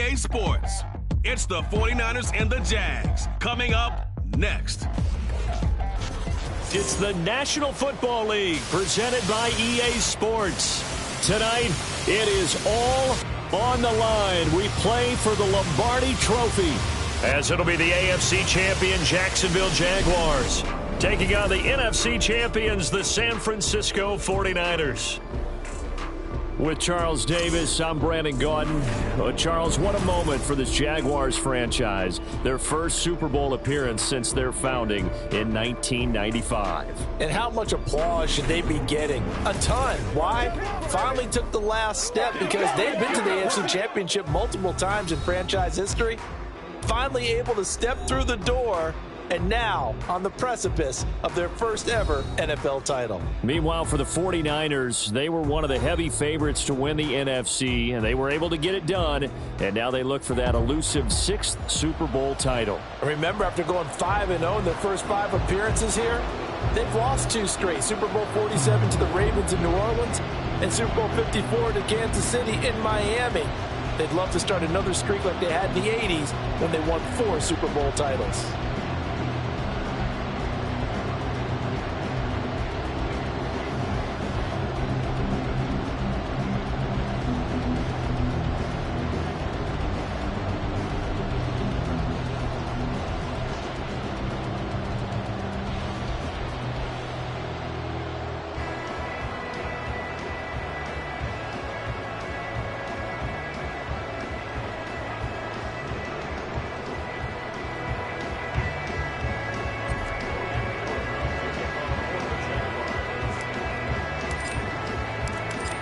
EA Sports. It's the 49ers and the Jags coming up next. It's the National Football League presented by EA Sports. Tonight, it is all on the line. We play for the Lombardi Trophy, as it'll be the AFC champion Jacksonville Jaguars taking on the NFC champions, the San Francisco 49ers. With Charles Davis, I'm Brandon Gaudin. Charles, what a moment for this Jaguars franchise. Their first Super Bowl appearance since their founding in 1995. And how much applause should they be getting? A ton. Why? Finally took the last step because they've been to the AFC Championship multiple times in franchise history. Finally able to step through the door, and now on the precipice of their first ever NFL title. Meanwhile, for the 49ers, they were one of the heavy favorites to win the NFC, and they were able to get it done, and now they look for that elusive 6th Super Bowl title. Remember, after going 5-0 in their first 5 appearances here, they've lost 2 straight. Super Bowl 47 to the Ravens in New Orleans, and Super Bowl 54 to Kansas City in Miami. They'd love to start another streak like they had in the 80s when they won 4 Super Bowl titles.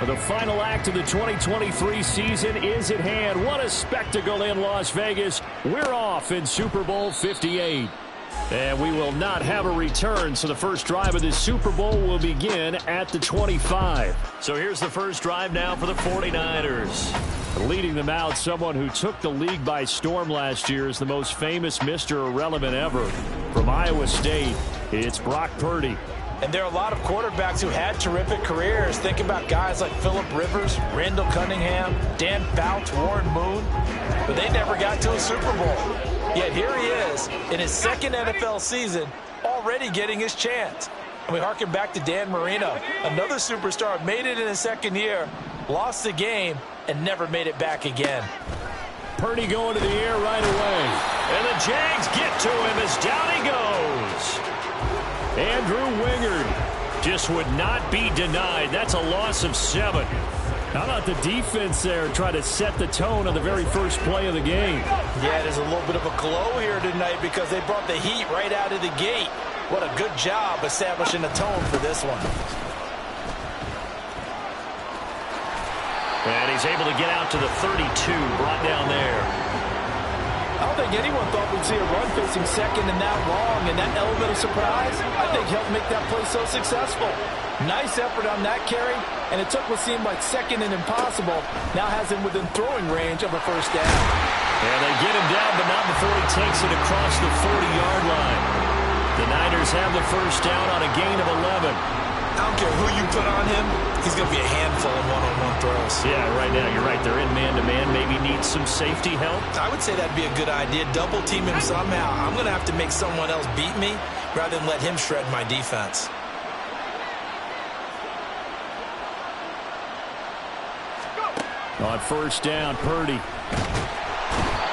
The final act of the 2023 season is at hand. What a spectacle in Las Vegas. We're off in Super Bowl 58. And we will not have a return, so the first drive of this Super Bowl will begin at the 25. So here's the first drive now for the 49ers. Leading them out, someone who took the league by storm last year is the most famous Mr. Irrelevant ever. From Iowa State, it's Brock Purdy. And there are a lot of quarterbacks who had terrific careers. Think about guys like Phillip Rivers, Randall Cunningham, Dan Fouts, Warren Moon. But they never got to a Super Bowl. Yet here he is in his second NFL season, already getting his chance. And we harken back to Dan Marino, another superstar, made it in his second year, lost the game, and never made it back again. Purdy going to the air right away. And the Jags get to him as down he goes. Andrew Wingard just would not be denied. That's a loss of 7. How about the defense there try to set the tone on the very first play of the game? Yeah, there's a little bit of a glow here tonight because they brought the heat right out of the gate. What a good job establishing a tone for this one. And he's able to get out to the 32, brought down there. I don't think anyone thought we'd see a run facing second and that long, and that element of surprise, I think, helped make that play so successful. Nice effort on that carry, and it took what seemed like second and impossible. Now has him within throwing range of a first down. And they get him down, but not before he takes it across the 40-yard line. The Niners have the first down on a gain of 11. I don't care who you put on him, he's going to be a handful in one-on-one throws. Yeah, right now, you're right. They're in man-to-man. Maybe need some safety help. I would say that'd be a good idea. Double team him somehow. I'm going to have to make someone else beat me rather than let him shred my defense. On first down, Purdy.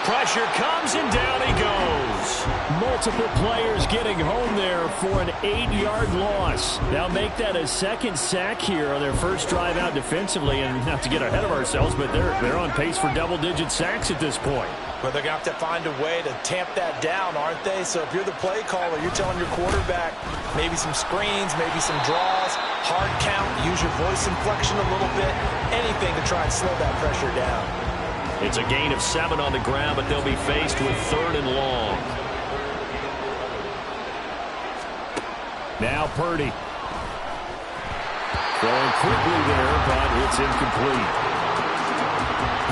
Pressure comes and down he goes. Multiple players getting home there for an 8-yard loss. They'll make that a second sack here on their first drive out defensively. And not to get ahead of ourselves, but they're on pace for double-digit sacks at this point. Well, they're going to have to find a way to tamp that down, aren't they? So if you're the play caller, you're telling your quarterback maybe some screens, maybe some draws, hard count, use your voice inflection a little bit, anything to try and slow that pressure down. It's a gain of 7 on the ground, but they'll be faced with 3rd and long. Now Purdy. Throwing quickly there, but it's incomplete.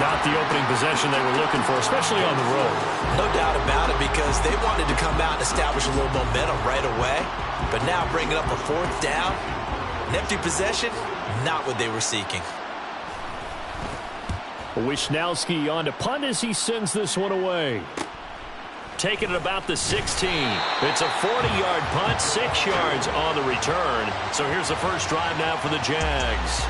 Not the opening possession they were looking for, especially on the road. No doubt about it, because they wanted to come out and establish a little momentum right away. But now bringing up a 4th down, an empty possession, not what they were seeking. Wisnowski on to punt as he sends this one away. Taking it about the 16. It's a 40-yard punt, 6 yards on the return. So here's the first drive now for the Jags.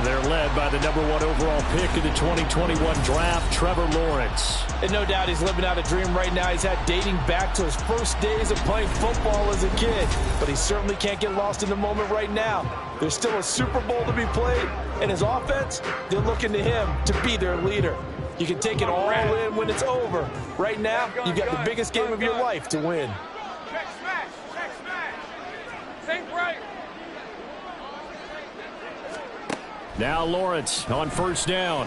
They're led by the #1 overall pick in the 2021 draft, Trevor Lawrence. And no doubt he's living out a dream right now. He's had dating back to his first days of playing football as a kid. But he certainly can't get lost in the moment right now. There's still a Super Bowl to be played. And his offense, they're looking to him to be their leader. You can take it all in when it's over. Right now, you've got the biggest game of your life to win. Check smash. Check smash. Think right. Now Lawrence on first down.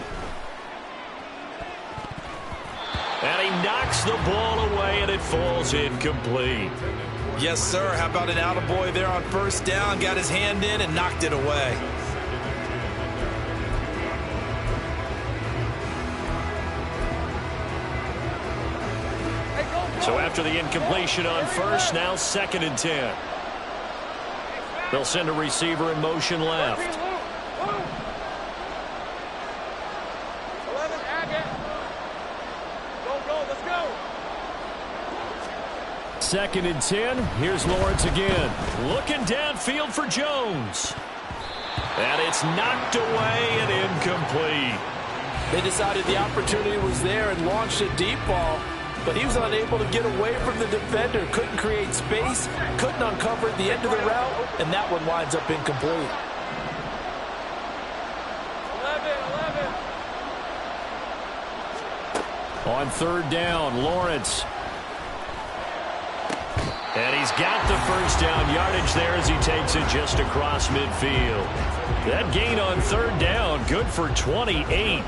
And he knocks the ball away, and it falls incomplete. Yes, sir. How about an attaboy there on first down? Got his hand in and knocked it away. So after the incompletion on first, now 2nd and 10. They'll send a receiver in motion left. 11, Agate. Go, let's go. 2nd and 10. Here's Lawrence again. Looking downfield for Jones. And it's knocked away and incomplete. They decided the opportunity was there and launched a deep ball. But he was unable to get away from the defender. Couldn't create space. Couldn't uncover the end of the route. And that one winds up incomplete. 11. On third down, Lawrence. And he's got the first down yardage there as he takes it just across midfield. That gain on third down, good for 28.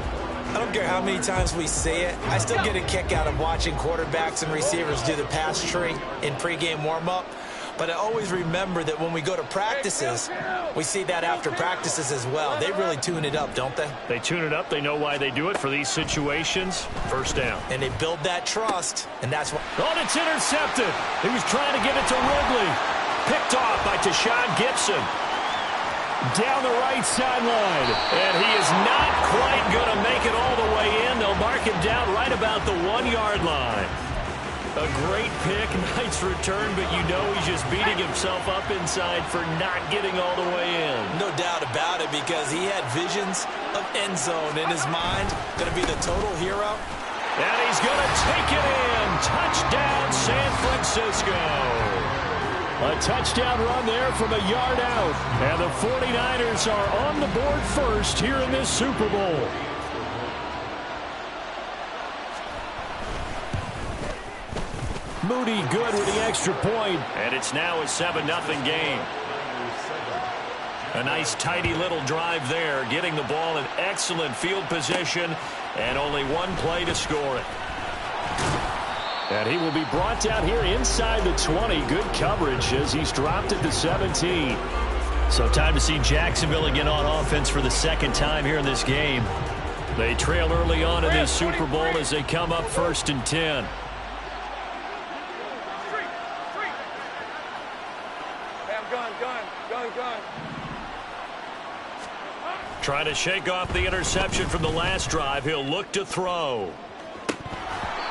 I don't care how many times we say it. I still get a kick out of watching quarterbacks and receivers do the pass tree in pregame warm-up. But I always remember that when we go to practices, we see that after practices as well. They really tune it up, don't they? They tune it up. They know why they do it for these situations. First down. And they build that trust, and that's what... Oh, it's intercepted. He was trying to give it to Ridley. Picked off by Tashawn Gibson. Down the right sideline. And he is not quite going to make it all the way in. They'll mark him down right about the 1-yard line. A great pick, nice return, but you know he's just beating himself up inside for not getting all the way in. No doubt about it, because he had visions of end zone in his mind. Going to be the total hero. And he's going to take it in. Touchdown, San Francisco. A touchdown run there from a yard out. And the 49ers are on the board first here in this Super Bowl. Moody good with the extra point. And it's now a 7-0 game. A nice tidy little drive there, getting the ball in excellent field position, and only one play to score it. And he will be brought down here inside the 20. Good coverage as he's dropped it to 17. So time to see Jacksonville again on offense for the second time here in this game. They trail early on in this Super Bowl as they come up 1st and 10. Gun. Trying to shake off the interception from the last drive. He'll look to throw.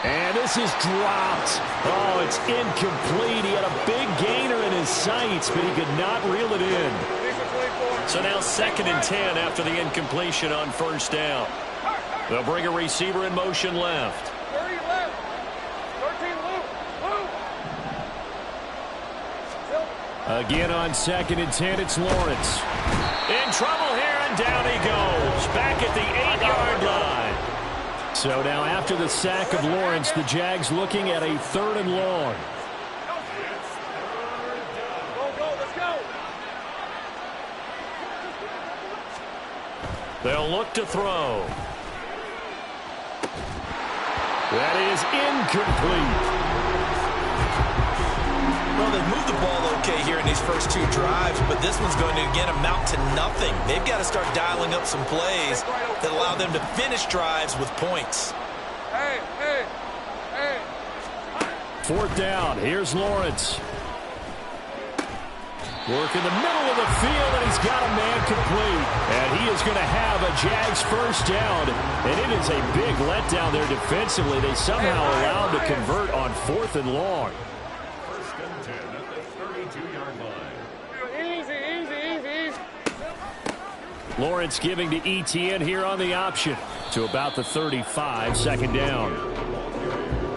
And this is dropped. Oh, it's incomplete. He had a big gainer in his sights, but he could not reel it in. So now 2nd and 10 after the incompletion on first down. They'll bring a receiver in motion left. 30 left. 13 loop. Again on 2nd and 10, it's Lawrence. In trouble here, and down he goes. Back at the 8-yard line. So now after the sack of Lawrence, the Jags looking at a 3rd and long. Go, let's go. They'll look to throw. That is incomplete. Well, they've moved the ball okay here in these first 2 drives, but this one's going to, again, amount to nothing. They've got to start dialing up some plays that allow them to finish drives with points. Hey. 4th down. Here's Lawrence. Work in the middle of the field, and he's got a man complete. And he is going to have a Jags first down. And it is a big letdown there defensively. They somehow allow him to convert on 4th and long. First and 10 at the 32-yard line. Easy, easy, easy. Lawrence giving to ETN here on the option to about the 35, second down.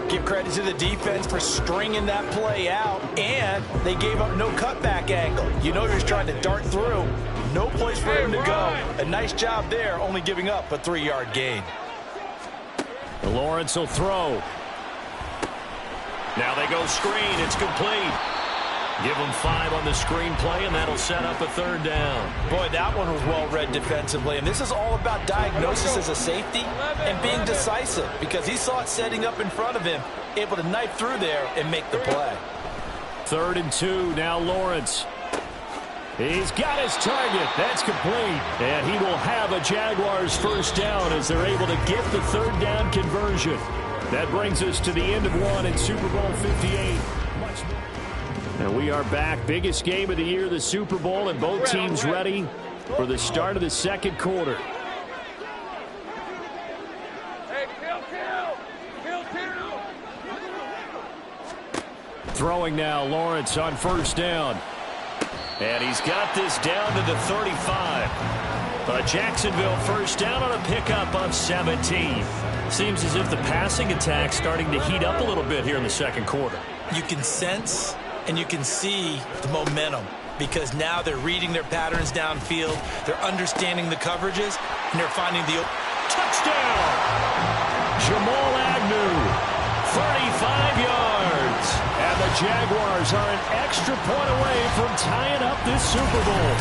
Give credit to the defense for stringing that play out, and they gave up no cutback angle. You know he was trying to dart through. No place for him to go. A nice job there, only giving up a 3-yard gain. Lawrence will throw. Now they go screen. It's complete. Give them 5 on the screen play, and that'll set up a 3rd down. Boy, that one was well read defensively, and this is all about diagnosis as a safety and being decisive, because he saw it setting up in front of him, able to knife through there and make the play. 3rd and 2, now Lawrence. He's got his target. That's complete. And he will have a Jaguars first down as they're able to get the 3rd down conversion. That brings us to the end of one in Super Bowl 58. And we are back. Biggest game of the year, the Super Bowl, and both teams ready for the start of the second quarter. Hey, kill. Throwing now, Lawrence on first down. And he's got this down to the 35. But Jacksonville first down on a pickup of 17. Seems as if the passing attack's starting to heat up a little bit here in the second quarter. You can sense and you can see the momentum, because now they're reading their patterns downfield, they're understanding the coverages, and they're finding the touchdown. Jamal Agnew, 35 yards. And the Jaguars are an extra point away from tying up this Super Bowl.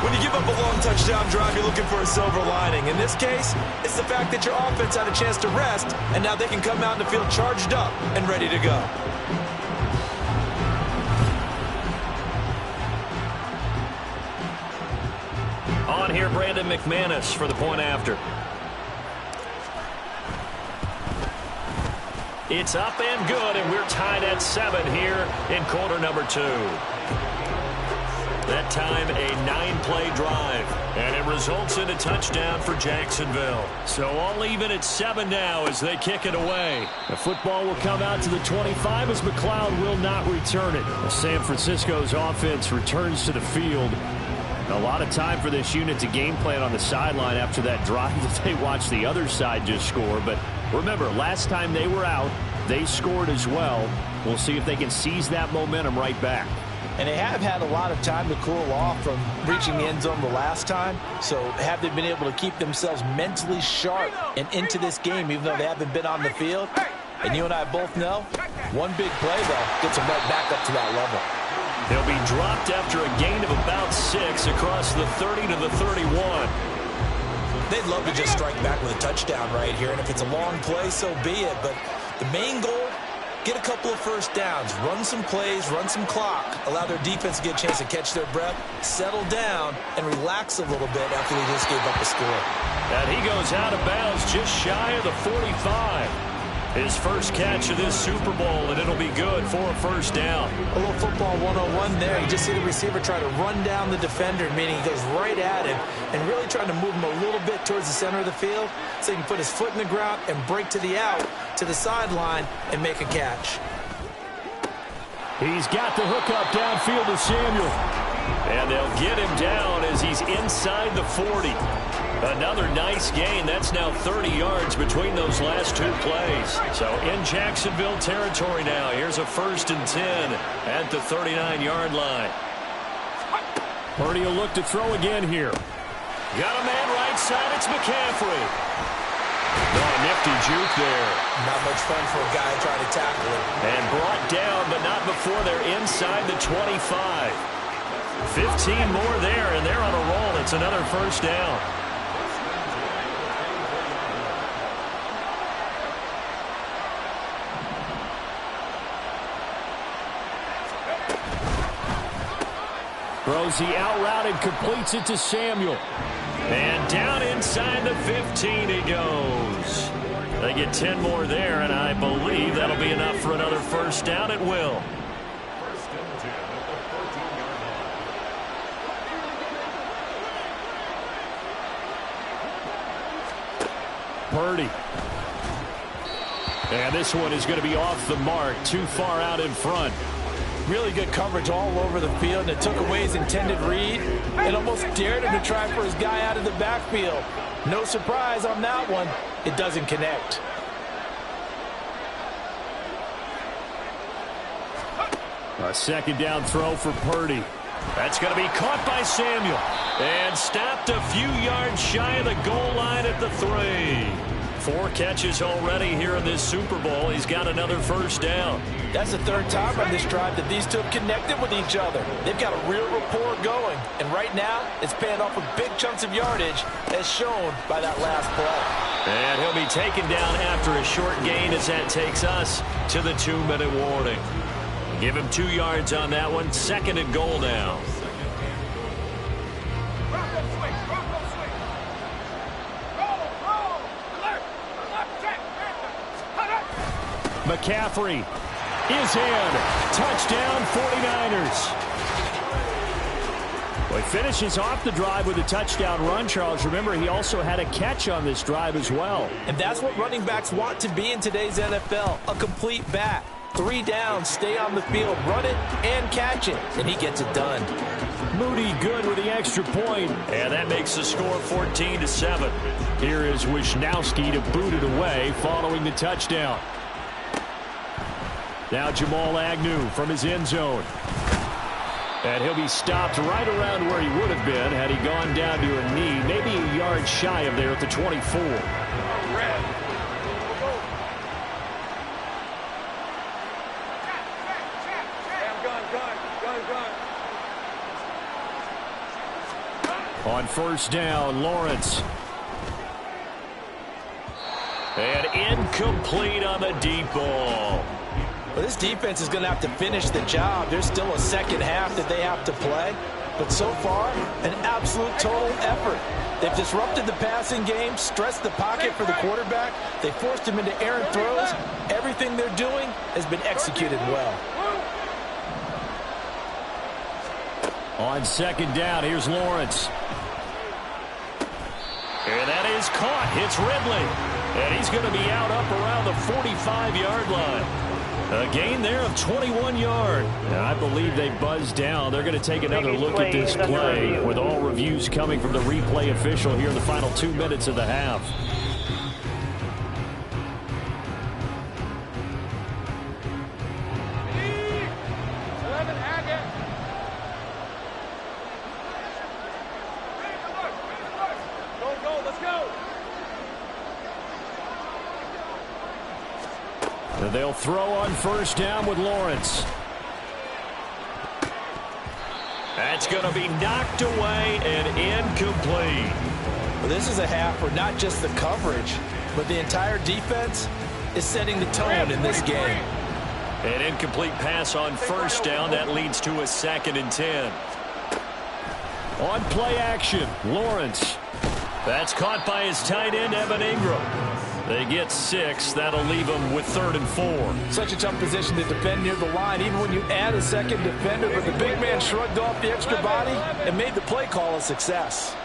When you give up a long touchdown drive, you're looking for a silver lining. In this case, it's the fact that your offense had a chance to rest, and now they can come out in the field charged up and ready to go. On here, Brandon McManus for the point after. It's up and good, and we're tied at 7 here in quarter number 2. That time, a 9-play drive, and it results in a touchdown for Jacksonville. So all even at 7 now as they kick it away. The football will come out to the 25 as McLeod will not return it. San Francisco's offense returns to the field. A lot of time for this unit to game plan on the sideline after that drive that they watched the other side just score. But remember, last time they were out, they scored as well. We'll see if they can seize that momentum right back. And they have had a lot of time to cool off from reaching the end zone the last time. So have they been able to keep themselves mentally sharp and into this game, even though they haven't been on the field? And you and I both know, one big play, though, gets them right back up to that level. They'll be dropped after a gain of about 6 across the 30 to the 31. They'd love to just strike back with a touchdown right here, and if it's a long play, so be it. But the main goal, get a couple of first downs, run some plays, run some clock, allow their defense to get a chance to catch their breath, settle down, and relax a little bit after they just gave up a score. And he goes out of bounds just shy of the 45. His first catch of this Super Bowl, and it'll be good for a first down. A little football 101 there. You just see the receiver try to run down the defender, meaning he goes right at him and really trying to move him a little bit towards the center of the field so he can put his foot in the ground and break to the out, to the sideline, and make a catch. He's got the hook up downfield to Samuel. And they'll get him down as he's inside the 40. Another nice gain. That's now 30 yards between those last 2 plays. So in Jacksonville territory now. Here's a 1st and 10 at the 39-yard line. Purdy will look to throw again here. Got a man right side. It's McCaffrey. Oh, nifty juke there. Not much fun for a guy trying to tackle him. And brought down, but not before they're inside the 25. 15 more there, and they're on a roll. It's another first down. Throws the out route and completes it to Samuel. And down inside the 15 he goes. They get 10 more there, and I believe that'll be enough for another first down. It will. Purdy. And this one is going to be off the mark, too far out in front. Really good coverage all over the field, and it took away his intended read and almost dared him to try for his guy out of the backfield. No surprise on that one. It doesn't connect. A second down throw for Purdy. That's going to be caught by Samuel. And stopped a few yards shy of the goal line at the 3. 4 catches already here in this Super Bowl. He's got another first down. That's the 3rd time on this drive that these two have connected with each other. They've got a real rapport going. And right now, it's paying off with big chunks of yardage, as shown by that last play. And he'll be taken down after a short gain as that takes us to the 2-minute warning. Give him 2 yards on that one. 2nd and goal now. McCaffrey is in. Touchdown 49ers. Well, he finishes off the drive with a touchdown run, Charles. Remember, he also had a catch on this drive as well. And that's what running backs want to be in today's NFL, a complete back. 3 downs, stay on the field, run it, and catch it. And he gets it done. Moody good with the extra point. And that makes the score 14-7. Here is Wisnowski to boot it away following the touchdown. Now Jamal Agnew from his end zone. And he'll be stopped right around where he would have been had he gone down to a knee, maybe a yard shy of there at the 24. On first down, Lawrence. And incomplete on the deep ball. Well, this defense is going to have to finish the job. There's still a second half that they have to play. But so far, an absolute total effort. They've disrupted the passing game, stressed the pocket for the quarterback. They forced him into errant throws. Everything they're doing has been executed well. On second down, here's Lawrence. And that is caught. Hits Ridley. And he's going to be out up around the 45-yard line. A gain there of 21 yards. I believe they buzzed down. They're going to take another look at this play with all reviews coming from the replay official here in the final 2 minutes of the half. They'll throw on first down with Lawrence. That's going to be knocked away and incomplete. Well, this is a half where not just the coverage, but the entire defense is setting the tone in this game. An incomplete pass on first down. That leads to a 2nd and 10. On play action, Lawrence. That's caught by his tight end, Evan Ingram. They get 6. That'll leave them with 3rd and 4. Such a tough position to defend near the line, even when you add a second defender. But the big man shrugged off the extra body and made the play call a success.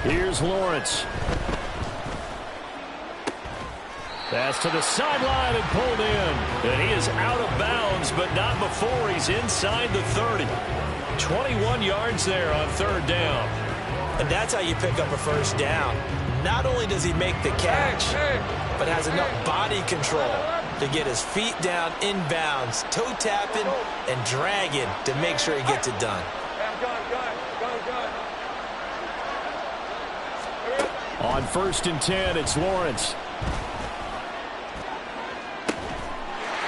Here's Lawrence. Pass to the sideline and pulled in. And he is out of bounds, but not before he's inside the 30. 21 yards there on 3rd down. And that's how you pick up a first down. Not only does he make the catch, but has enough body control to get his feet down inbounds, toe tapping and dragging to make sure he gets it done. On 1st and 10, it's Lawrence.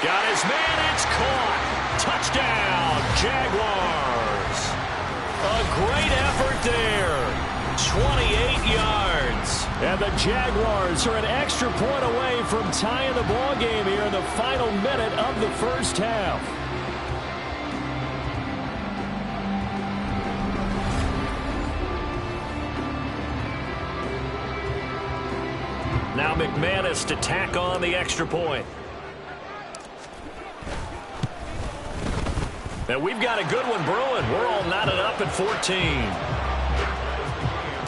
Got his man, it's caught. Touchdown, Jaguars. A great effort there. 28 yards. And the Jaguars are an extra point away from tying the ball game here in the final minute of the first half. Now McManus to tack on the extra point. And we've got a good one brewing. We're all knotted up at 14.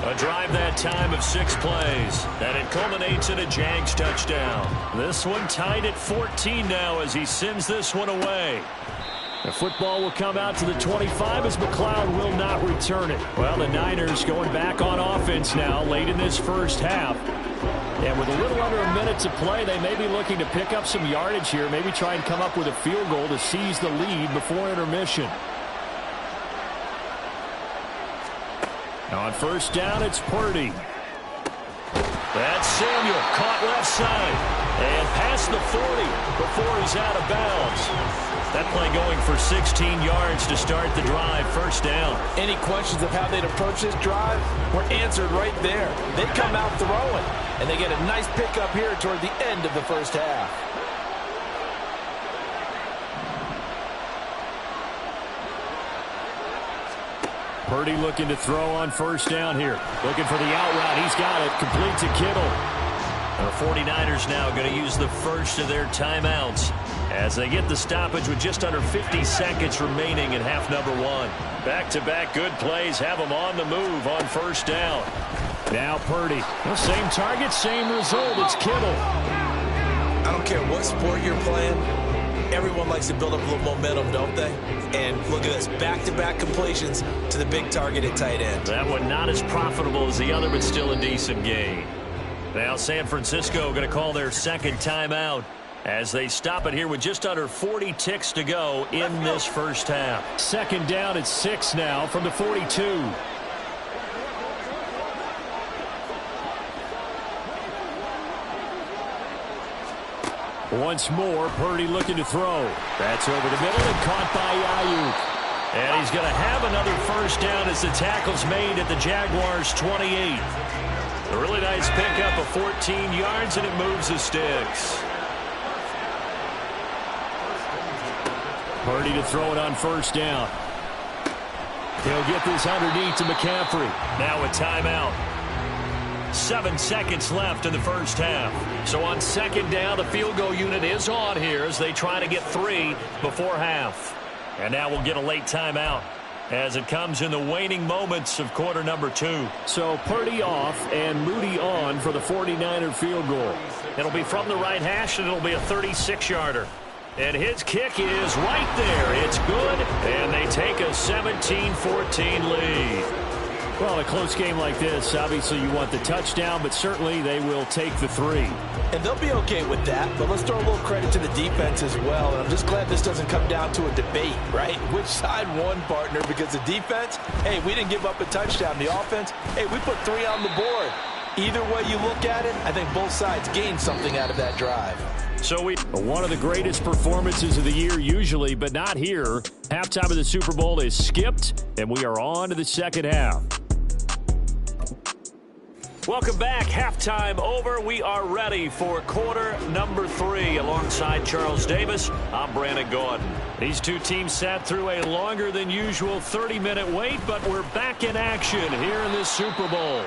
A drive that time of 6 plays, and it culminates in a Jags touchdown. This one tied at 14 now as he sends this one away. The football will come out to the 25 as McLeod will not return it. Well, the Niners going back on offense now late in this first half. And with a little under a minute to play, they may be looking to pick up some yardage here, maybe try and come up with a field goal to seize the lead before intermission. On first down, it's Purdy. That's Samuel, caught left side. And past the 40 before he's out of bounds. That play going for 16 yards to start the drive, first down. Any questions of how they'd approach this drive were answered right there. They come out throwing, and they get a nice pickup here toward the end of the first half. Purdy looking to throw on first down here. Looking for the out route. He's got it. Complete to Kittle. The 49ers now going to use the first of their timeouts as they get the stoppage with just under 50 seconds remaining in half number 1. Back-to-back good plays have them on the move on first down. Now Purdy. The same target, same result. It's Kittle. I don't care what sport you're playing. Everyone likes to build up a little momentum, don't they? And look at this, back-to-back completions to the big target at tight end. That one not as profitable as the other, but still a decent gain. Now San Francisco going to call their second timeout as they stop it here with just under 40 ticks to go in this first half. Second down at 6 now from the 42. Once more, Purdy looking to throw. That's over the middle and caught by Ayuk. And he's going to have another first down as the tackle's made at the Jaguars' 28. A really nice pickup of 14 yards, and it moves the sticks. Purdy to throw it on first down. He'll get this underneath to McCaffrey. Now a timeout. 7 seconds left in the first half. So on second down, the field goal unit is on here as they try to get 3 before half. And now we'll get a late timeout as it comes in the waning moments of quarter number 2. So Purdy off and Moody on for the 49er field goal. It'll be from the right hash, and it'll be a 36-yarder. And his kick is right there. It's good, and they take a 17-14 lead. Well, a close game like this, obviously you want the touchdown, but certainly they will take the 3. And they'll be okay with that, but let's throw a little credit to the defense as well. And I'm just glad this doesn't come down to a debate, right? Which side won, partner? Because the defense, hey, we didn't give up a touchdown. The offense, hey, we put 3 on the board. Either way you look at it, I think both sides gained something out of that drive. So one of the greatest performances of the year usually, but not here. Halftime of the Super Bowl is skipped, and we are on to the second half. Welcome back. Halftime over. We are ready for quarter number 3. Alongside Charles Davis, I'm Brandon Gordon. These two teams sat through a longer than usual 30-minute wait, but we're back in action here in this Super Bowl.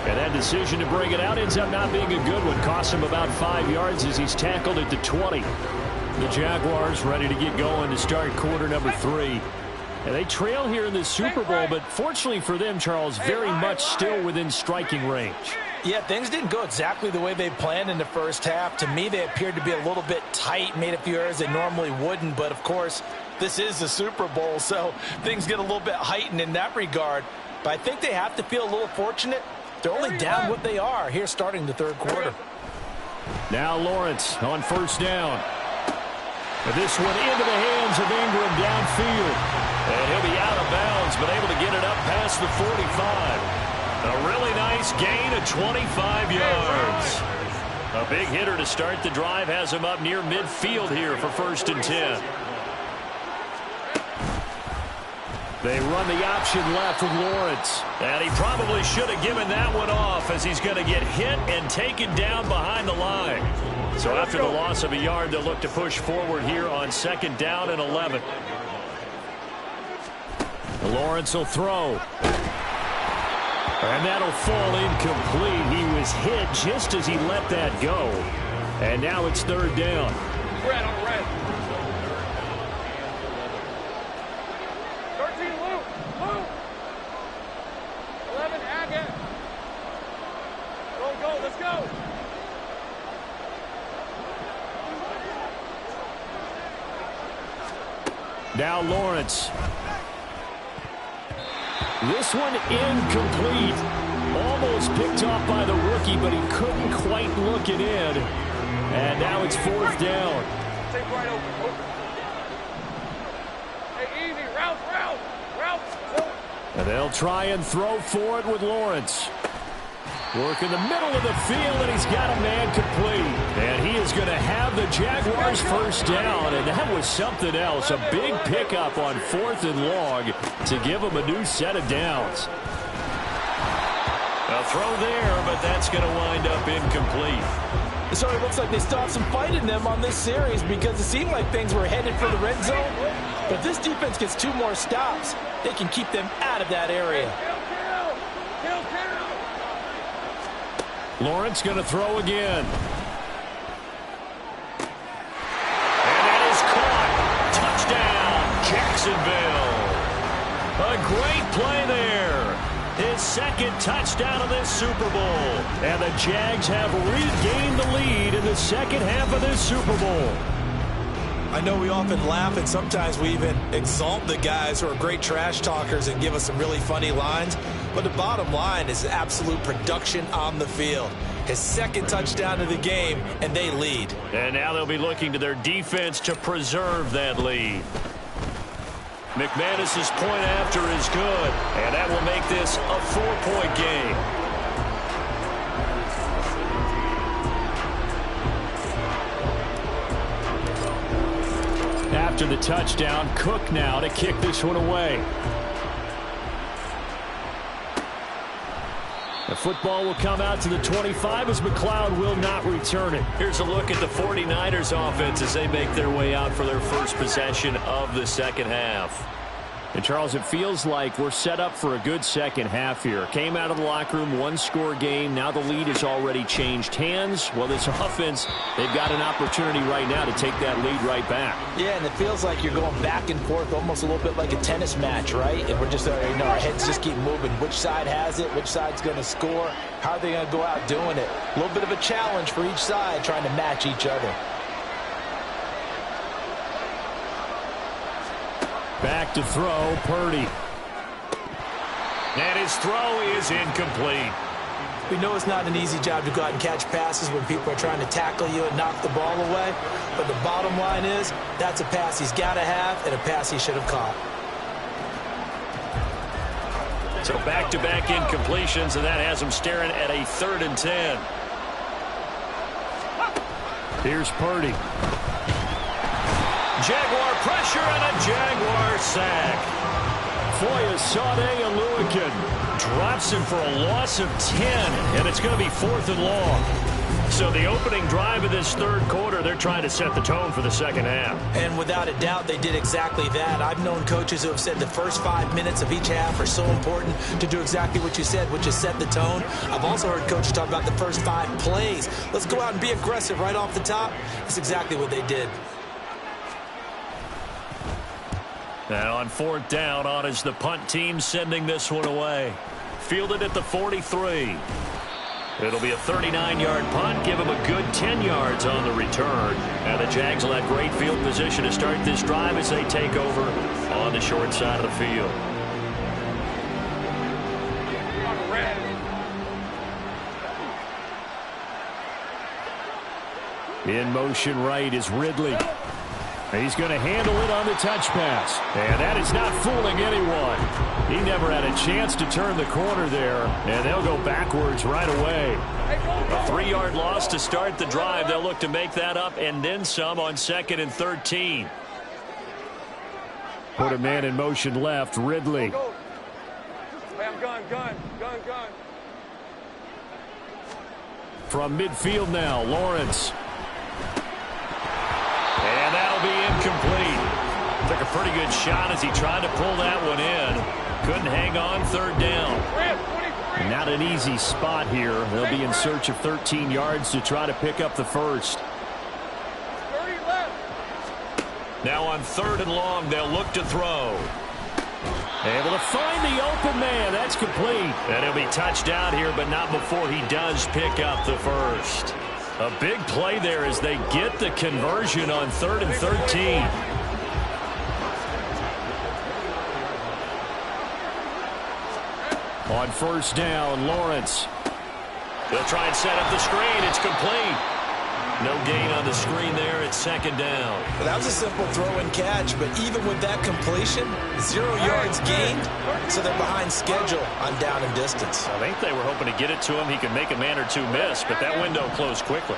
And that decision to bring it out ends up not being a good one. Cost him about 5 yards as he's tackled at the 20. The Jaguars ready to get going to start quarter number 3. And they trail here in this Super Bowl, but fortunately for them, Charles, very much still within striking range. Yeah, things didn't go exactly the way they planned in the first half. To me, they appeared to be a little bit tight, made a few errors they normally wouldn't. But, of course, this is the Super Bowl, so things get a little bit heightened in that regard. But I think they have to feel a little fortunate. They're only down what they are here starting the third quarter. Now Lawrence on first down. And this one into the hands of Ingram downfield. And he'll be out of bounds, but able to get it up past the 45. A really nice gain of 25 yards. A big hitter to start the drive has him up near midfield here for 1st and 10. They run the option left with Lawrence. And he probably should have given that one off as he's going to get hit and taken down behind the line. So after the loss of a yard, they'll look to push forward here on 2nd down and 11. Lawrence will throw. And that'll fall incomplete. He was hit just as he let that go. And now it's 3rd down. Red on red. again. Go, let's go. Now Lawrence. This one incomplete. Almost picked off by the rookie, but he couldn't quite look it in. And now it's fourth down. Take right open. Hey, easy. Route. And they'll try and throw for it with Lawrence. Work in the middle of the field, and he's got a man complete. And he is going to have the Jaguars first down, and that was something else. A big pickup on 4th and long to give them a new set of downs. A throw there, but that's going to wind up incomplete. So it looks like they still have some fight in them on this series because it seemed like things were headed for the red zone. But if this defense gets 2 more stops, they can keep them out of that area. Lawrence going to throw again. And that is caught. Touchdown, Jacksonville. A great play there. His second touchdown of this Super Bowl. And the Jags have regained the lead in the second half of this Super Bowl. I know we often laugh and sometimes we even exalt the guys who are great trash talkers and give us some really funny lines. But the bottom line is absolute production on the field. His second touchdown of the game, and they lead. And now they'll be looking to their defense to preserve that lead. McManus's point after is good, and that will make this a 4-point game. After the touchdown, Cook now to kick this one away. The football will come out to the 25 as McLeod will not return it. Here's a look at the 49ers offense as they make their way out for their first possession of the second half. And, Charles, it feels like we're set up for a good second half here. Came out of the locker room, 1-score game. Now the lead has already changed hands. Well, this offense, they've got an opportunity right now to take that lead right back. Yeah, and it feels like you're going back and forth almost a little bit like a tennis match, right? And we're just, our heads just keep moving. Which side has it? Which side's going to score? How are they going to go out doing it? A little bit of a challenge for each side trying to match each other. Back to throw, Purdy. And his throw is incomplete. We know it's not an easy job to go out and catch passes when people are trying to tackle you and knock the ball away. But the bottom line is, that's a pass he's got to have and a pass he should have caught. So back-to-back incompletions, and that has him staring at a 3rd and 10. Here's Purdy. Jaguar pressure and a Jaguar sack. Foyesade Aluakin drops him for a loss of 10, and it's going to be 4th and long. So the opening drive of this third quarter, they're trying to set the tone for the second half. And without a doubt, they did exactly that. I've known coaches who have said the first 5 minutes of each half are so important to do exactly what you said, which is set the tone. I've also heard coaches talk about the first 5 plays. Let's go out and be aggressive right off the top. That's exactly what they did. Now on 4th down, on is the punt team sending this one away. Fielded at the 43. It'll be a 39-yard punt, give him a good 10 yards on the return. And the Jags will have great field position to start this drive as they take over on the short side of the field. In motion right is Ridley. He's going to handle it on the touch pass. And that is not fooling anyone. He never had a chance to turn the corner there. And they'll go backwards right away. A 3-yard loss to start the drive. They'll look to make that up and then some on 2nd and 13. Put a man in motion left. Ridley. Hey, I'm gun. From midfield now, Lawrence. And that'll be incomplete. Took a pretty good shot as he tried to pull that one in. Couldn't hang on 3rd down. And not an easy spot here. They'll be in search of 13 yards to try to pick up the first. Now on 3rd and long, they'll look to throw. Able to find the open man. That's complete. And he'll be touched out here, but not before he does pick up the first. A big play there as they get the conversion on 3rd and 13. On first down, Lawrence. They'll try and set up the screen. It's complete. No gain on the screen there. It's 2nd down. Well, that was a simple throw and catch, but even with that completion, 0 yards gained, so they're behind schedule on down and distance. I think they were hoping to get it to him. He could make a man or two miss, but that window closed quickly.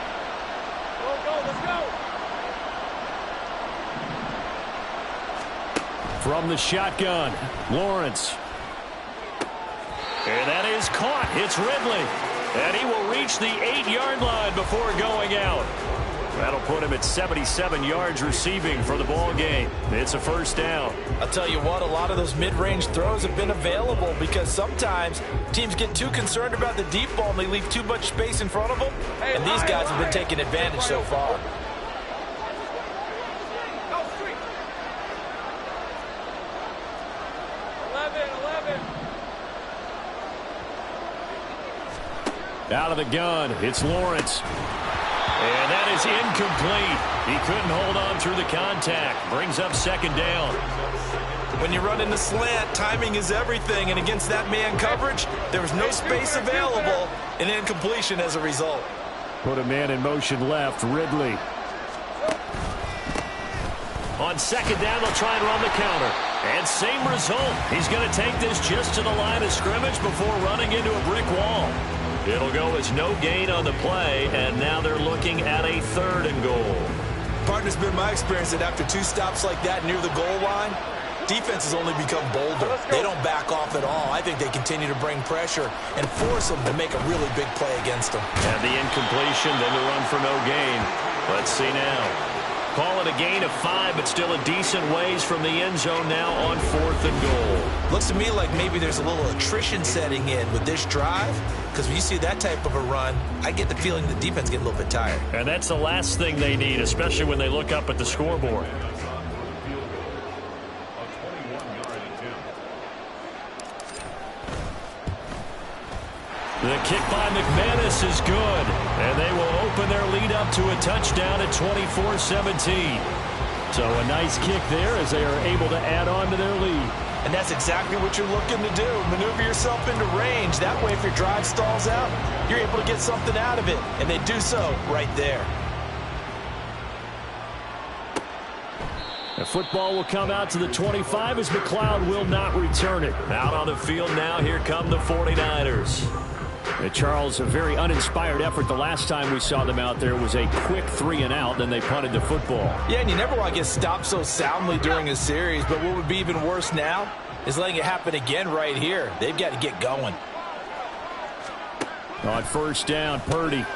Let's go. From the shotgun, Lawrence. And that is caught. It's Ridley. And he will reach the 8-yard line before going out. That'll put him at 77 yards receiving for the ball game. It's a first down. I'll tell you what, a lot of those mid-range throws have been available because sometimes teams get too concerned about the deep ball and they leave too much space in front of them. And these guys have been taking advantage so far. Out of the gun, it's Lawrence. And that is incomplete. He couldn't hold on through the contact. Brings up 2nd down. When you run in the slant, timing is everything. And against that man coverage, there was no space available. An incompletion as a result. Put a man in motion left, Ridley. On 2nd down, they'll try and run the counter. And same result. He's going to take this just to the line of scrimmage before running into a brick wall. It'll go as no gain on the play, and now they're looking at a 3rd and goal. Partner's been my experience that after 2 stops like that near the goal line, defense has only become bolder. They don't back off at all. I think they continue to bring pressure and force them to make a really big play against them. And the incompletion, then the run for no gain. Let's see now. Call it a gain of 5, but still a decent ways from the end zone now on 4th and goal. Looks to me like maybe there's a little attrition setting in with this drive, because when you see that type of a run, I get the feeling the defense get a little bit tired. And that's the last thing they need, especially when they look up at the scoreboard. The kick by McManus is good, and they will open their lead up to a touchdown at 24-17. So a nice kick there as they are able to add on to their lead. And that's exactly what you're looking to do. Maneuver yourself into range. That way, if your drive stalls out, you're able to get something out of it. And they do so right there. The football will come out to the 25 as McLeod will not return it. Out on the field now, here come the 49ers. Charles, a very uninspired effort. The last time we saw them out there was a quick 3-and-out, then they punted the football. Yeah, and you never want to get stopped so soundly during a series, but what would be even worse now is letting it happen again right here. They've got to get going. On first down, Purdy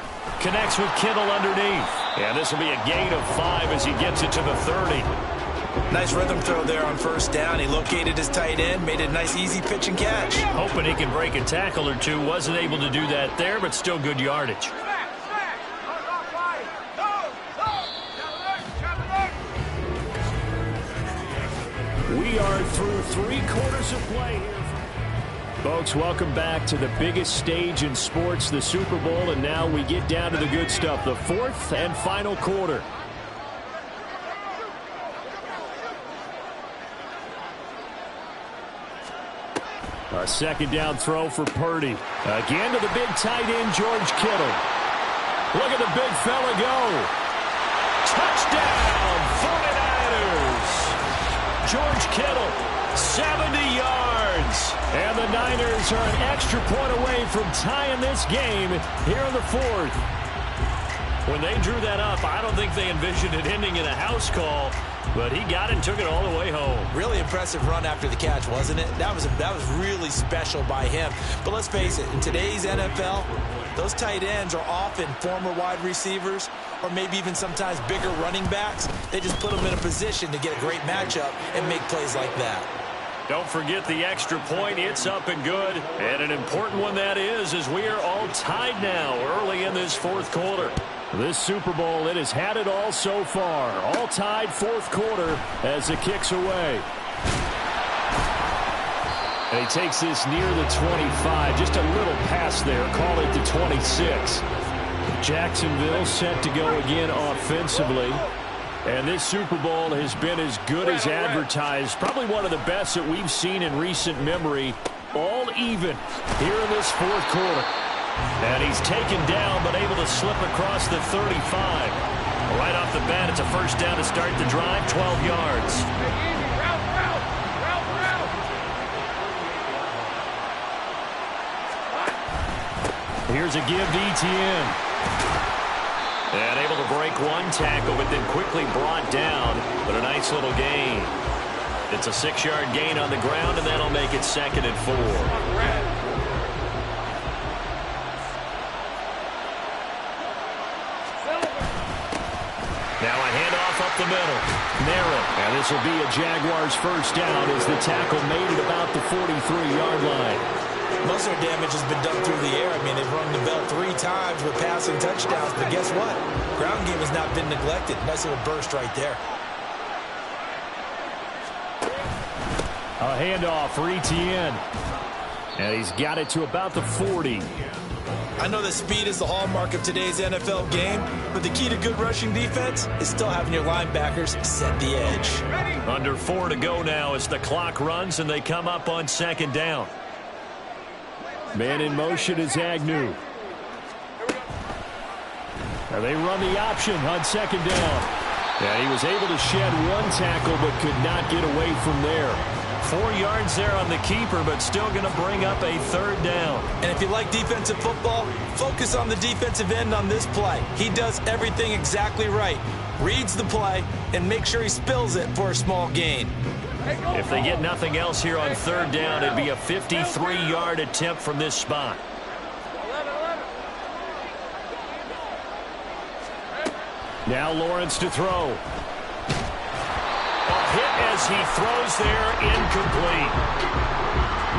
connects with Kittle underneath. And this will be a gain of 5 as he gets it to the 30. Nice rhythm throw there on first down. He located his tight end, made it a nice easy pitch and catch. Hoping he can break a tackle or two. Wasn't able to do that there, but still good yardage. We are through 3 quarters of play here. Folks, welcome back to the biggest stage in sports, the Super Bowl, and now we get down to the good stuff, the 4th and final quarter. A 2nd down throw for Purdy. Again to the big tight end, George Kittle. Look at the big fella go. Touchdown, 49ers. George Kittle, 70 yards. And the Niners are an extra point away from tying this game here in the 4th. When they drew that up, I don't think they envisioned it ending in a house call, but he got it and took it all the way home. Really impressive run after the catch, wasn't it? That was really special by him. But let's face it, in today's NFL, those tight ends are often former wide receivers or maybe even sometimes bigger running backs. They just put them in a position to get a great matchup and make plays like that. Don't forget the extra point. It's up and good. And an important one that is, as we are all tied now early in this 4th quarter. This Super Bowl, it has had it all so far. All tied 4th quarter as it kicks away. And he takes this near the 25. Just a little pass there. Call it the 26. Jacksonville set to go again offensively. And this Super Bowl has been as good as advertised. Probably one of the best that we've seen in recent memory. All even here in this fourth quarter. And he's taken down but able to slip across the 35. Right off the bat, it's a first down to start the drive, 12 yards. Here's a give to Etienne. And able to break one tackle, but then quickly brought down. But a nice little gain. It's a 6-yard gain on the ground, and that'll make it 2nd and 4. Now a handoff up the middle. Narrow. And this will be a Jaguars first down as the tackle made it about the 43-yard line. Most of their damage has been done through the air. I mean, they've rung the bell 3 times with passing touchdowns. But guess what? Ground game has not been neglected. Nice little burst right there. A handoff for Etienne. And he's got it to about the 40. I know that speed is the hallmark of today's NFL game, but the key to good rushing defense is still having your linebackers set the edge. Under 4 to go now as the clock runs and they come up on 2nd down. Man in motion is Agnew. And they run the option on 2nd down. Yeah, he was able to shed one tackle but could not get away from there. 4 yards there on the keeper, but still going to bring up a 3rd down. And if you like defensive football, focus on the defensive end on this play. He does everything exactly right. Reads the play and makes sure he spills it for a small gain. If they get nothing else here on 3rd down, it'd be a 53-yard attempt from this spot. Now Lawrence to throw. A hit as he throws there, incomplete.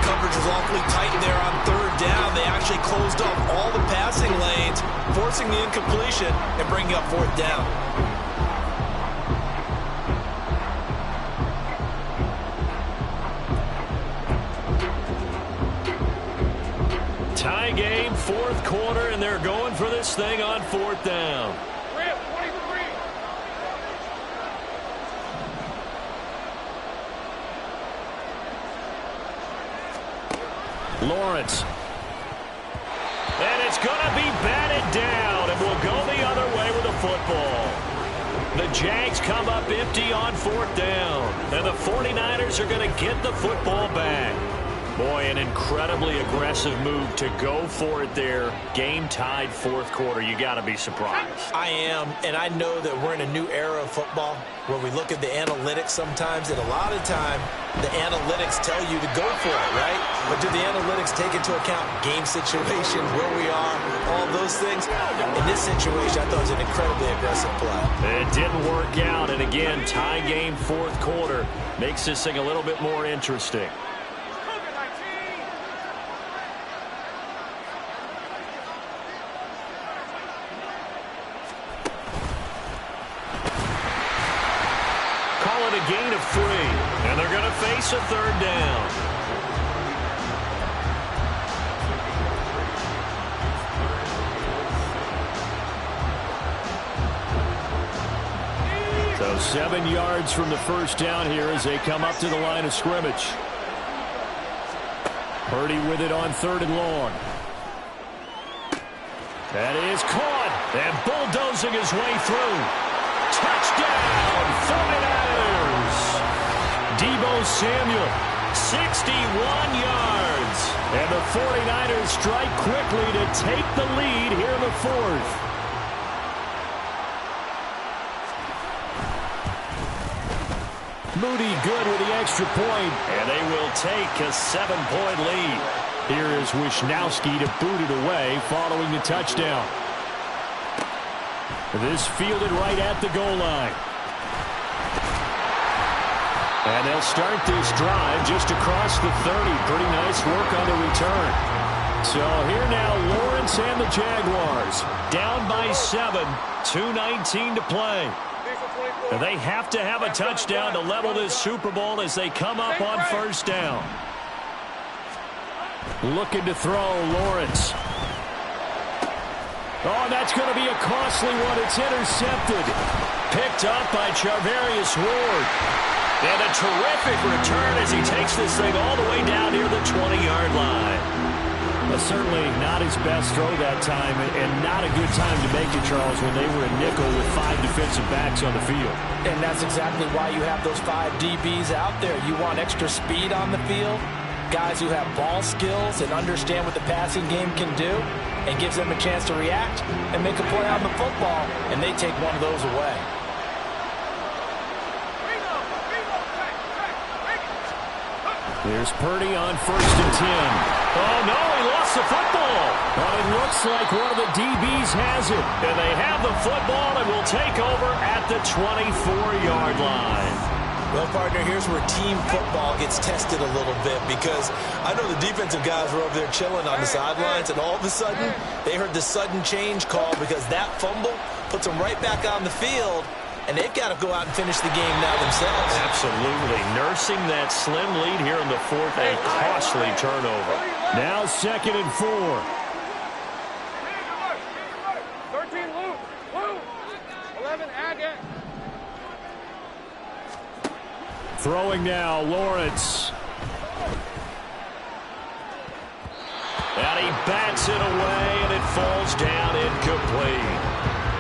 Coverage was awfully tight there on 3rd down. They actually closed off all the passing lanes, forcing the incompletion and bringing up 4th down. Tie game, 4th quarter, and they're going for this thing on 4th down. Lawrence. And it's going to be batted down, and we'll go the other way with the football. The Jags come up empty on 4th down, and the 49ers are going to get the football back. Boy, an incredibly aggressive move to go for it there. Game tied 4th quarter. You got to be surprised. I am, and I know that we're in a new era of football where we look at the analytics sometimes, and a lot of time the analytics tell you to go for it, right? But do the analytics take into account game situation, where we are, all those things? In this situation, I thought it was an incredibly aggressive play. It didn't work out, and again, tie game 4th quarter makes this thing a little bit more interesting. A gain of 3, and they're going to face a 3rd down. So 7 yards from the first down here as they come up to the line of scrimmage. Purdy with it on 3rd and long. That is caught and bulldozing his way through. Touchdown, 49ers! Deebo Samuel, 61 yards. And the 49ers strike quickly to take the lead here in the 4th. Moody good with the extra point, and they will take a 7-point lead. Here is Wisnowski to boot it away following the touchdown. This fielded right at the goal line. And they'll start this drive just across the 30. Pretty nice work on the return. So here now, Lawrence and the Jaguars down by 7, 2:19 to play. They have to have a touchdown to level this Super Bowl as they come up on 1st down. Looking to throw, Lawrence. Oh, and that's going to be a costly one. It's intercepted. Picked up by Charvarius Ward. And a terrific return as he takes this thing all the way down near the 20-yard line. Well, certainly not his best throw that time, and not a good time to make it, Charles, when they were a nickel with 5 defensive backs on the field. And that's exactly why you have those 5 DBs out there. You want extra speed on the field, guys who have ball skills and understand what the passing game can do, and gives them a chance to react and make a play on the football, and they take one of those away. There's Purdy on 1st and 10. Oh, no, he lost the football. But it looks like one of the DBs has it. And they have the football and will take over at the 24-yard line. Well, partner, here's where team football gets tested a little bit, because I know the defensive guys were over there chilling on the sidelines, and all of a sudden they heard the sudden change call because that fumble puts them right back on the field. And they've got to go out and finish the game now themselves. Absolutely. Nursing that slim lead here in the 4th, a costly turnover. Now 2nd and 4. 13, Luke. 11, Agate. Throwing now, Lawrence. And he bats it away, and it falls down incomplete.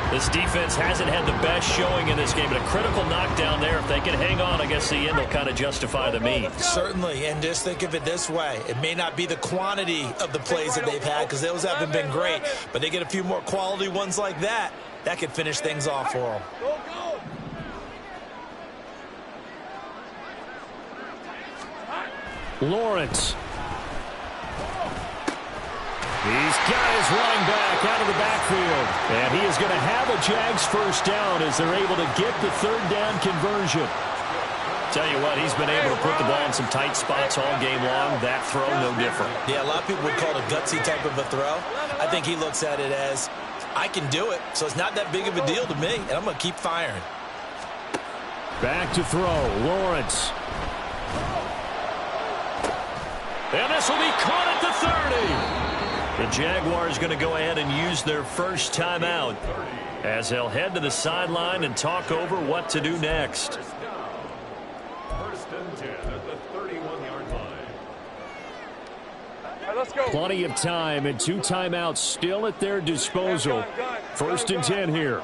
This defense hasn't had the best showing in this game, but a critical knockdown there. If they can hang on, I guess the end will kind of justify the means. Certainly, and just think of it this way. It may not be the quantity of the plays that they've had, because those haven't been great, but they get a few more quality ones like that. That could finish things off for them. Lawrence. He's got his running back out of the backfield. And he is going to have a Jags 1st down as they're able to get the 3rd down conversion. Tell you what, he's been able to put the ball in some tight spots all game long. That throw, no different. Yeah, a lot of people would call it a gutsy type of a throw. I think he looks at it as, I can do it, so it's not that big of a deal to me, and I'm going to keep firing. Back to throw, Lawrence. And this will be caught at the 30. The Jaguars going to go ahead and use their 1st timeout as they'll head to the sideline and talk over what to do next. 1st and 10 at the 31-yard line. All right, let's go. Plenty of time and 2 timeouts still at their disposal. 1st and 10 here.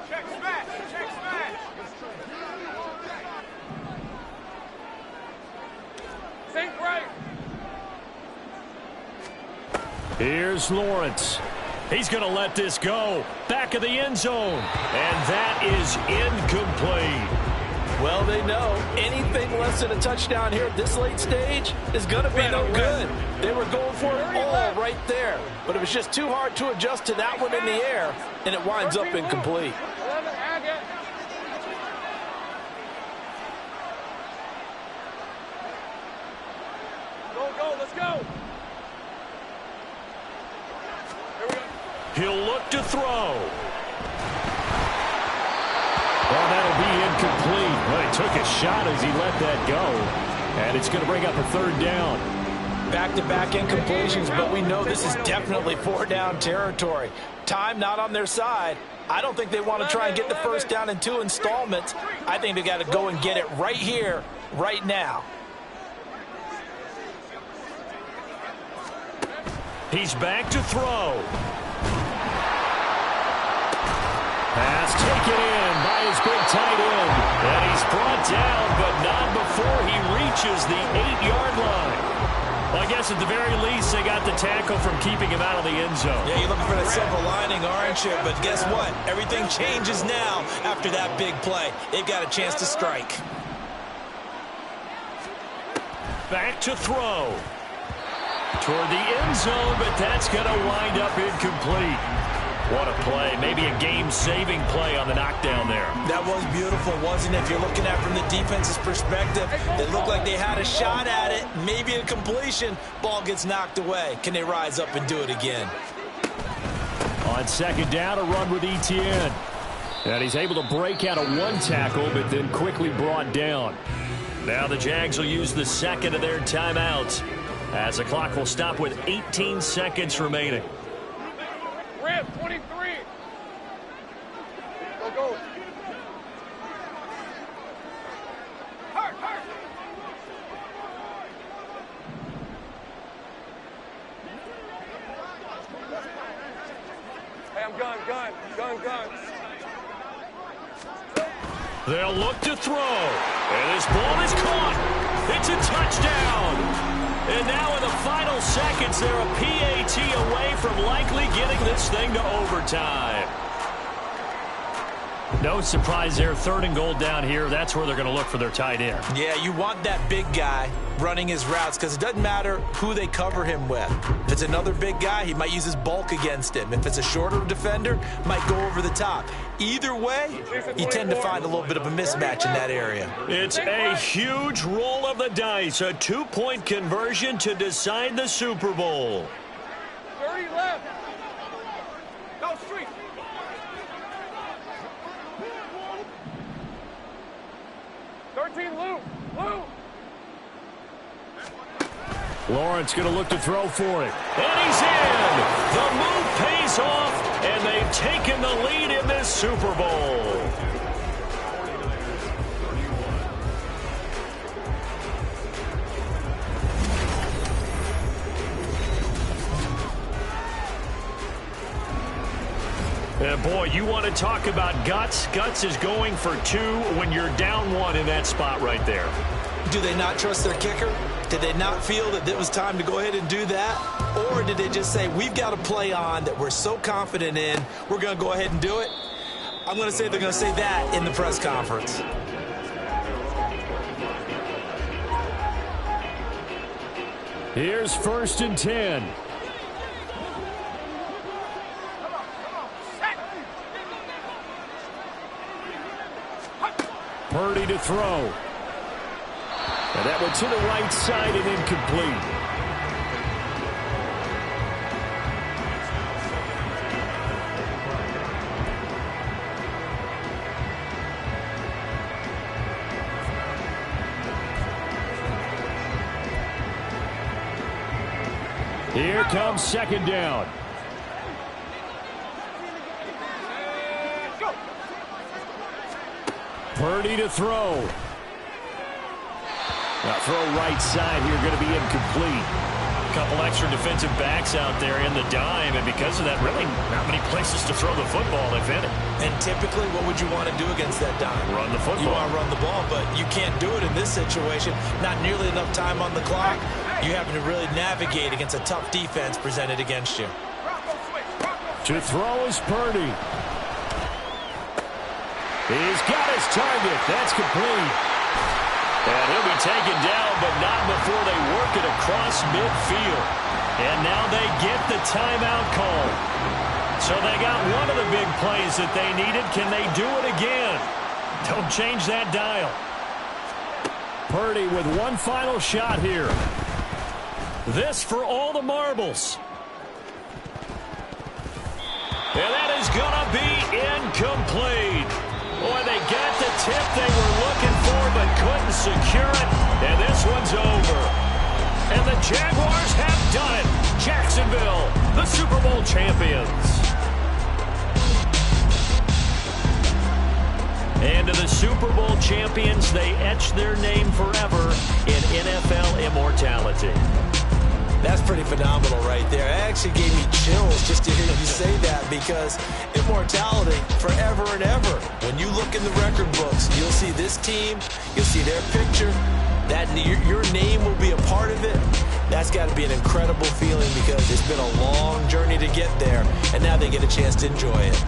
Check smash. Check smash. Sink right. Here's Lawrence. He's going to let this go. Back of the end zone. And that is incomplete. Well, they know anything less than a touchdown here at this late stage is going to be no good. They were going for it all right there. But it was just too hard to adjust to that one in the air, and it winds up incomplete. 11, Agate. Go, let's go. He'll look to throw. Well, that'll be incomplete. Well, he took a shot as he let that go. And it's going to bring up a 3rd down. Back-to-back incompletions, but we know this is definitely 4-down territory. Time not on their side. I don't think they want to try and get the 1st down in 2 installments. I think they got to go and get it right here, right now. He's back to throw. Pass taken in by his big tight end. And he's brought down, but not before he reaches the 8-yard line. Well, I guess at the very least, they got the tackle from keeping him out of the end zone. Yeah, you're looking for that silver lining, aren't you? But guess what? Everything changes now after that big play. They've got a chance to strike. Back to throw. Toward the end zone, but that's going to wind up incomplete. What a play. Maybe a game-saving play on the knockdown there. That was beautiful, wasn't it? If you're looking at it from the defense's perspective, it looked like they had a shot at it. Maybe a completion. Ball gets knocked away. Can they rise up and do it again? On 2nd down, a run with Etienne. And he's able to break out a 1 tackle, but then quickly brought down. Now the Jags will use the 2nd of their timeouts. as the clock will stop with 18 seconds remaining. Rip, 23. Go, go. Hurt, hurt. Hey, I'm gun. They'll look to throw. And this ball is caught. It's a touchdown. And now in the final seconds, they're a PAT away from likely getting this thing to overtime. No surprise there. 3rd and goal down here. That's where they're going to look for their tight end. Yeah, you want that big guy running his routes because it doesn't matter who they cover him with. If it's another big guy, he might use his bulk against him. If it's a shorter defender, might go over the top. Either way, you tend to find a little bit of a mismatch in that area. It's a huge roll of the dice. A 2-point conversion to decide the Super Bowl. 30 left. Go street. Lou. Lawrence going to look to throw for it. And he's in. The move pays off, and they've taken the lead in this Super Bowl. And boy, you want to talk about guts. Guts is going for 2 when you're down 1 in that spot right there. Do they not trust their kicker? Did they not feel that it was time to go ahead and do that? Or did they just say, we've got a play on that we're so confident in, we're going to go ahead and do it? I'm going to say they're going to say that in the press conference. Here's 1st and 10. Purdy to throw. And that one to the right side and incomplete. Here comes 2nd down. Purdy to throw. Now throw right side here, going to be incomplete. A couple extra defensive backs out there in the dime, and because of that, really not many places to throw the football, if any. And typically, what would you want to do against that dime? Run the football. You want to run the ball, but you can't do it in this situation. Not nearly enough time on the clock. You having to really navigate against a tough defense presented against you. To throw is Purdy. He's got his target. That's complete. And he'll be taken down, but not before they work it across midfield. And now they get the timeout call. So they got one of the big plays that they needed. Can they do it again? Don't change that dial. Purdy with one final shot here. This for all the marbles. And that is going to be incomplete. Boy, they got the tip they were looking for but couldn't secure it. And this one's over. And the Jaguars have done it. Jacksonville, the Super Bowl champions. And to the Super Bowl champions, they etch their name forever in NFL immortality. That's pretty phenomenal right there. It actually gave me chills just to hear you say that, because immortality forever and ever. When you look in the record books, you'll see this team, you'll see their picture, that your name will be a part of it. That's got to be an incredible feeling, because it's been a long journey to get there, and now they get a chance to enjoy it.